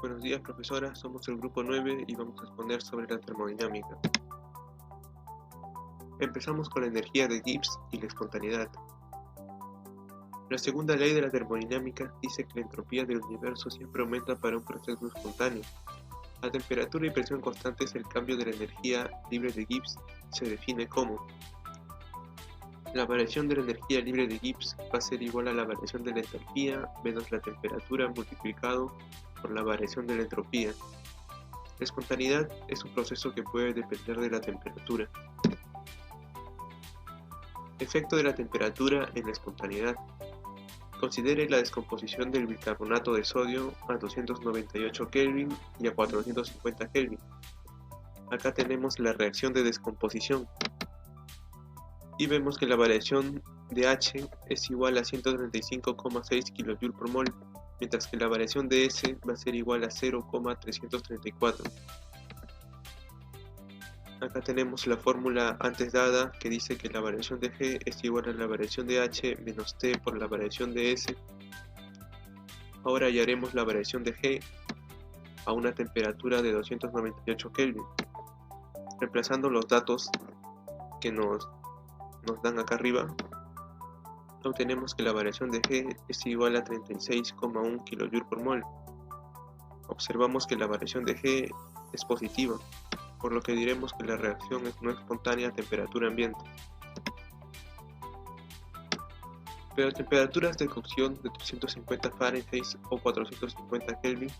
Buenos días, profesora. Somos el grupo 9 y vamos a exponer sobre la termodinámica. Empezamos con la energía de Gibbs y la espontaneidad. La segunda ley de la termodinámica dice que la entropía del universo siempre aumenta para un proceso espontáneo. A temperatura y presión constantes, el cambio de la energía libre de Gibbs se define como: la variación de la energía libre de Gibbs va a ser igual a la variación de la entalpía menos la temperatura multiplicado por la variación de la entropía. La espontaneidad es un proceso que puede depender de la temperatura. Efecto de la temperatura en la espontaneidad. Considere la descomposición del bicarbonato de sodio a 298 Kelvin y a 450 Kelvin. Acá tenemos la reacción de descomposición y vemos que la variación de H es igual a 135,6 kJ por mol, mientras que la variación de S va a ser igual a 0,334. Acá tenemos la fórmula antes dada que dice que la variación de G es igual a la variación de H menos T por la variación de S. Ahora hallaremos la variación de G a una temperatura de 298 Kelvin. Reemplazando los datos que nos dan acá arriba, obtenemos que la variación de G es igual a 36,1 kJ por mol. Observamos que la variación de G es positiva, por lo que diremos que la reacción es no espontánea a temperatura ambiente. Pero a temperaturas de cocción de 350 Fahrenheit o 450 Kelvin,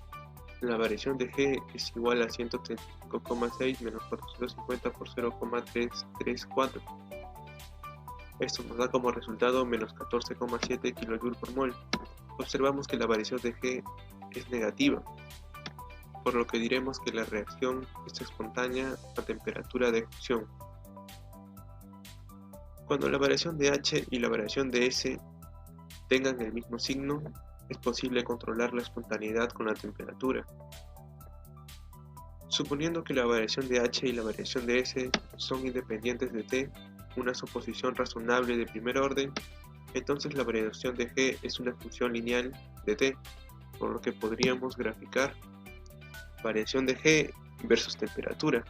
la variación de G es igual a 135,6 menos 450 por 0,334. Esto nos da como resultado menos 14,7 kJ por mol. Observamos que la variación de G es negativa, por lo que diremos que la reacción es espontánea a temperatura de cocción. Cuando la variación de H y la variación de S tengan el mismo signo, es posible controlar la espontaneidad con la temperatura. Suponiendo que la variación de H y la variación de S son independientes de T, una suposición razonable de primer orden, entonces la variación de G es una función lineal de T, por lo que podríamos graficar variación de G versus temperatura.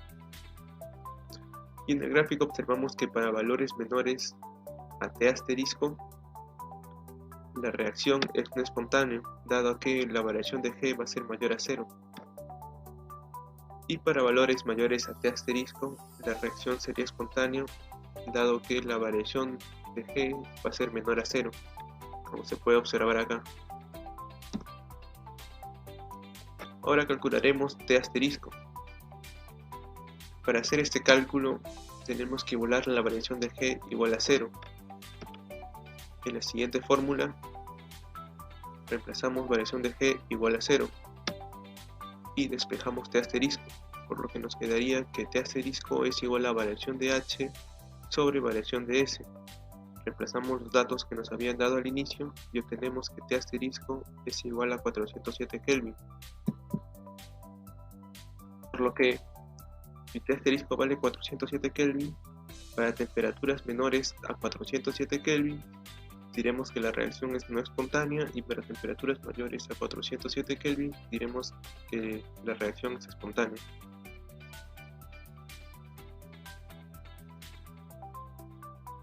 Y en el gráfico observamos que para valores menores a T asterisco, la reacción es no espontánea, dado que la variación de G va a ser mayor a 0. Y para valores mayores a T asterisco, la reacción sería espontánea, dado que la variación de G va a ser menor a 0, como se puede observar acá. Ahora calcularemos T asterisco. Para hacer este cálculo, tenemos que igualar la variación de G igual a 0. En la siguiente fórmula, reemplazamos variación de G igual a 0 y despejamos T asterisco, por lo que nos quedaría que T asterisco es igual a variación de H sobre variación de S. Reemplazamos los datos que nos habían dado al inicio y obtenemos que T asterisco es igual a 407 Kelvin. Por lo que si T asterisco vale 407 Kelvin, para temperaturas menores a 407 Kelvin, diremos que la reacción es no espontánea, y para temperaturas mayores a 407 Kelvin diremos que la reacción es espontánea.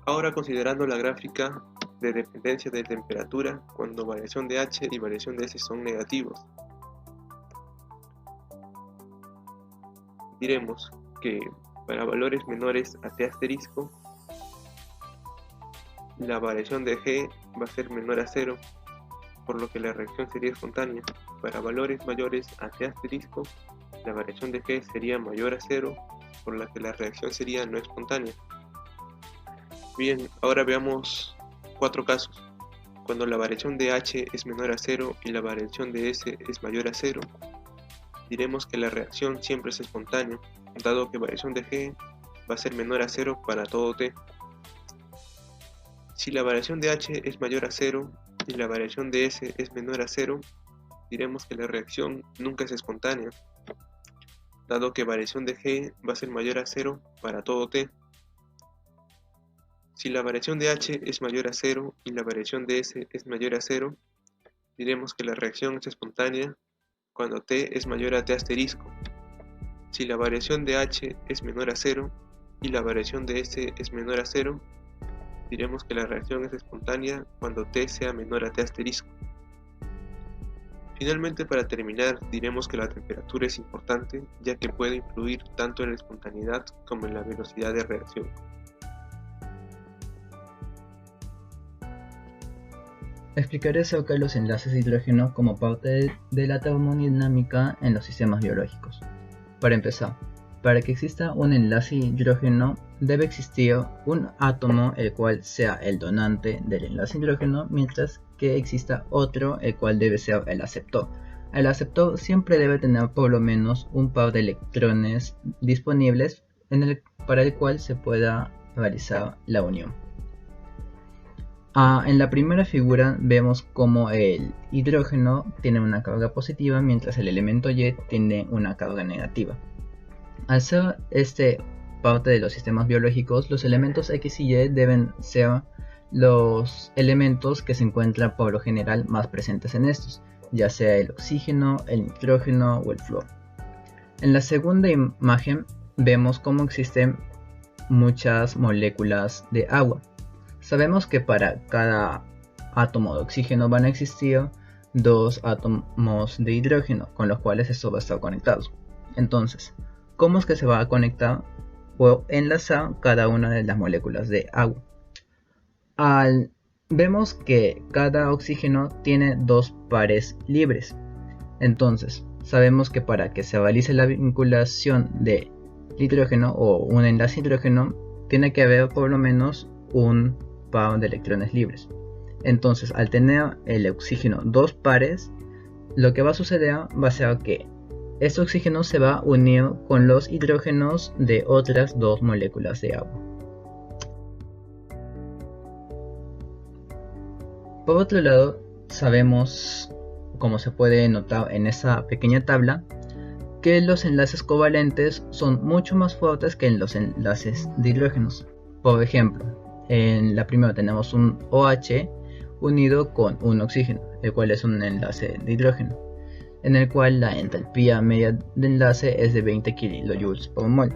Ahora, considerando la gráfica de dependencia de temperatura cuando variación de H y variación de S son negativos, diremos que para valores menores a T asterisco, la variación de G va a ser menor a 0, por lo que la reacción sería espontánea. Para valores mayores a T asterisco, la variación de G sería mayor a 0, por la que la reacción sería no espontánea. Bien, ahora veamos 4 casos. Cuando la variación de H es menor a 0 y la variación de S es mayor a 0, diremos que la reacción siempre es espontánea, dado que variación de G va a ser menor a 0 para todo T. Si la variación de H es mayor a 0 y la variación de S es menor a 0, diremos que la reacción nunca es espontánea, dado que variación de G va a ser mayor a 0 para todo T. Si la variación de H es mayor a 0 y la variación de S es mayor a 0, diremos que la reacción es espontánea, cuando T es mayor a T asterisco. Si la variación de H es menor a 0 y la variación de S es menor a 0, diremos que la reacción es espontánea cuando T sea menor a T asterisco. Finalmente, para terminar, diremos que la temperatura es importante, ya que puede influir tanto en la espontaneidad como en la velocidad de reacción. Explicaré acerca de los enlaces de hidrógeno como parte de la termodinámica en los sistemas biológicos. Para empezar, para que exista un enlace de hidrógeno debe existir un átomo el cual sea el donante del enlace de hidrógeno, mientras que exista otro el cual debe ser el aceptor. El aceptor siempre debe tener por lo menos un par de electrones disponibles para el cual se pueda realizar la unión. En la primera figura vemos como el hidrógeno tiene una carga positiva mientras el elemento Y tiene una carga negativa. Al ser parte de los sistemas biológicos, los elementos X y Y deben ser los elementos que se encuentran por lo general más presentes en estos, ya sea el oxígeno, el nitrógeno o el flúor. En la segunda imagen vemos cómo existen muchas moléculas de agua. Sabemos que para cada átomo de oxígeno van a existir dos átomos de hidrógeno, con los cuales esto va a estar conectado. Entonces, ¿cómo es que se va a conectar o enlazar cada una de las moléculas de agua? Vemos que cada oxígeno tiene dos pares libres. Entonces, sabemos que para que se realice la vinculación de hidrógeno o un enlace hidrógeno, tiene que haber por lo menos un par de electrones libres. Entonces, al tener el oxígeno dos pares, lo que va a suceder va a ser que este oxígeno se va a unir con los hidrógenos de otras dos moléculas de agua. Por otro lado, sabemos, como se puede notar en esa pequeña tabla, que los enlaces covalentes son mucho más fuertes que en los enlaces de hidrógenos. Por ejemplo, en la primera tenemos un OH unido con un oxígeno, el cual es un enlace de hidrógeno, en el cual la entalpía media de enlace es de 20 kJ por mol.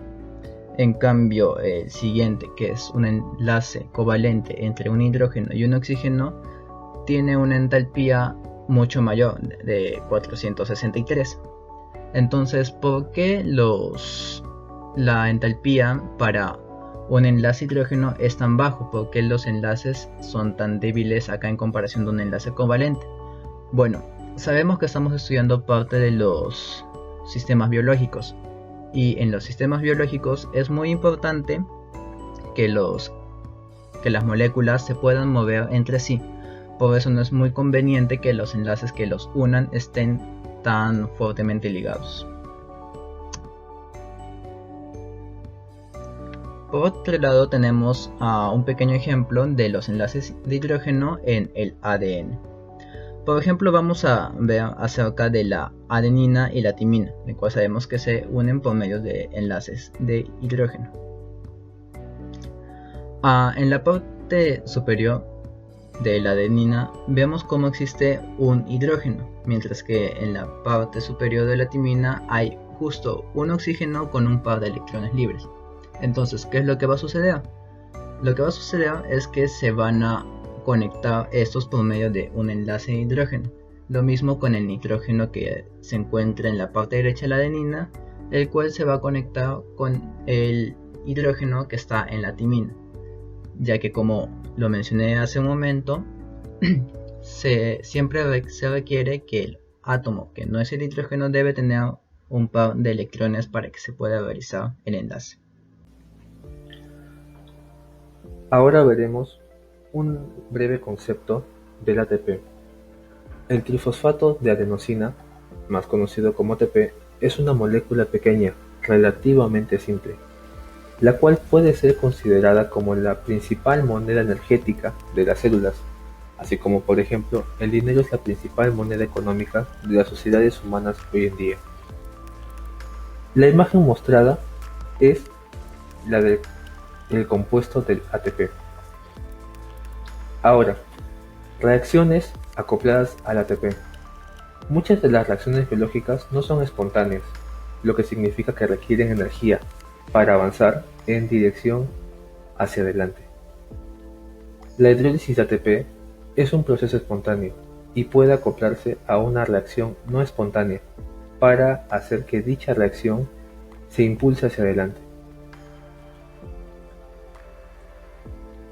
En cambio, el siguiente, que es un enlace covalente entre un hidrógeno y un oxígeno, tiene una entalpía mucho mayor, de 463. Entonces, ¿por qué la entalpía para un enlace hidrógeno es tan bajo? ¿Por qué los enlaces son tan débiles acá en comparación de un enlace covalente? Bueno, sabemos que estamos estudiando parte de los sistemas biológicos, y en los sistemas biológicos es muy importante que las moléculas se puedan mover entre sí. Por eso no es muy conveniente que los enlaces que los unan estén tan fuertemente ligados. Por otro lado, tenemos un pequeño ejemplo de los enlaces de hidrógeno en el ADN. Por ejemplo, vamos a ver acerca de la adenina y la timina, el cual sabemos que se unen por medio de enlaces de hidrógeno. En la parte superior de la adenina vemos cómo existe un hidrógeno, mientras que en la parte superior de la timina hay justo un oxígeno con un par de electrones libres. Entonces, ¿qué es lo que va a suceder? Lo que va a suceder es que se van a conectar estos por medio de un enlace de hidrógeno. Lo mismo con el nitrógeno que se encuentra en la parte derecha de la adenina, el cual se va a conectar con el hidrógeno que está en la timina, ya que, como lo mencioné hace un momento, siempre se requiere que el átomo que no es el hidrógeno debe tener un par de electrones para que se pueda realizar el enlace. Ahora veremos un breve concepto del ATP. El trifosfato de adenosina, más conocido como ATP, es una molécula pequeña, relativamente simple, la cual puede ser considerada como la principal moneda energética de las células, así como, por ejemplo, el dinero es la principal moneda económica de las sociedades humanas hoy en día. La imagen mostrada es la del compuesto del ATP. Ahora, reacciones acopladas al ATP. Muchas de las reacciones biológicas no son espontáneas, lo que significa que requieren energía para avanzar en dirección hacia adelante. La hidrólisis de ATP es un proceso espontáneo y puede acoplarse a una reacción no espontánea para hacer que dicha reacción se impulse hacia adelante.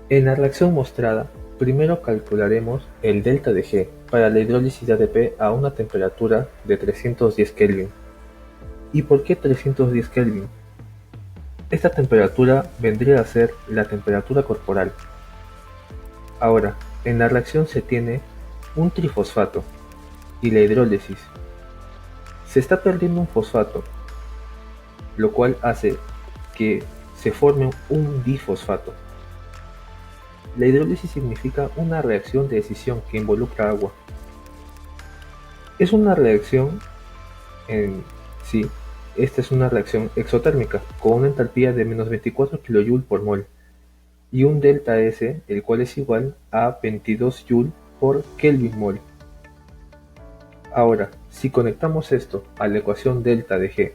En la reacción mostrada, primero calcularemos el delta de G para la hidrólisis de ATP a una temperatura de 310 Kelvin. ¿Y por qué 310 Kelvin? Esta temperatura vendría a ser la temperatura corporal. Ahora, en la reacción se tiene un trifosfato y la hidrólisis. Se está perdiendo un fosfato, lo cual hace que se forme un difosfato. La hidrólisis significa una reacción de escisión que involucra agua. Es una reacción en sí, esta es una reacción exotérmica con una entalpía de menos 24 kJ por mol y un delta S, el cual es igual a 22 Joule por Kelvin mol. Ahora, si conectamos esto a la ecuación delta de G,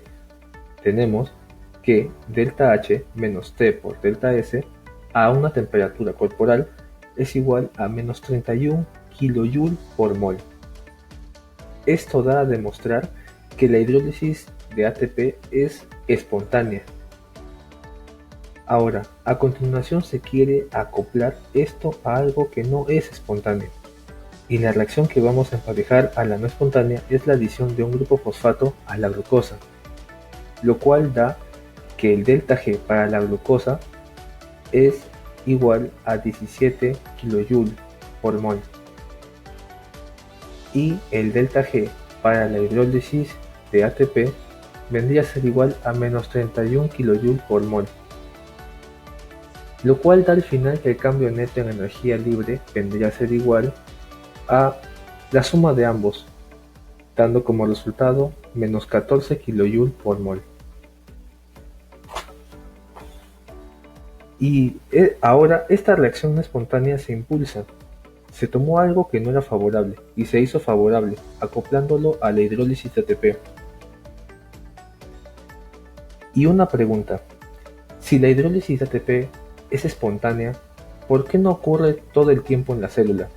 tenemos que delta H menos T por delta S a una temperatura corporal es igual a menos 31 kJ por mol. Esto da a demostrar que la hidrólisis de ATP es espontánea. Ahora, a continuación se quiere acoplar esto a algo que no es espontáneo. Y la reacción que vamos a emparejar a la no espontánea es la adición de un grupo fosfato a la glucosa, lo cual da que el delta G para la glucosa es igual a 17 kJ por mol y el delta G para la hidrólisis de ATP vendría a ser igual a menos 31 kJ por mol, lo cual da al final que el cambio neto en energía libre vendría a ser igual a la suma de ambos, dando como resultado menos 14 kJ por mol. Y ahora esta reacción espontánea se impulsa. Se tomó algo que no era favorable y se hizo favorable, acoplándolo a la hidrólisis de ATP. Y una pregunta, si la hidrólisis de ATP es espontánea, ¿por qué no ocurre todo el tiempo en la célula?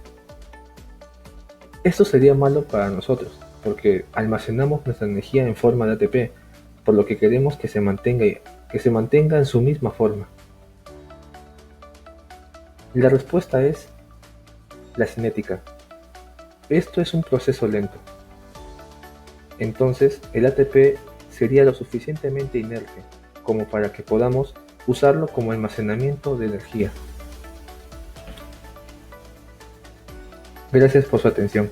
Esto sería malo para nosotros, porque almacenamos nuestra energía en forma de ATP, por lo que queremos que se mantenga en su misma forma. La respuesta es la cinética. Esto es un proceso lento. Entonces, el ATP sería lo suficientemente inerte como para que podamos usarlo como almacenamiento de energía. Gracias por su atención.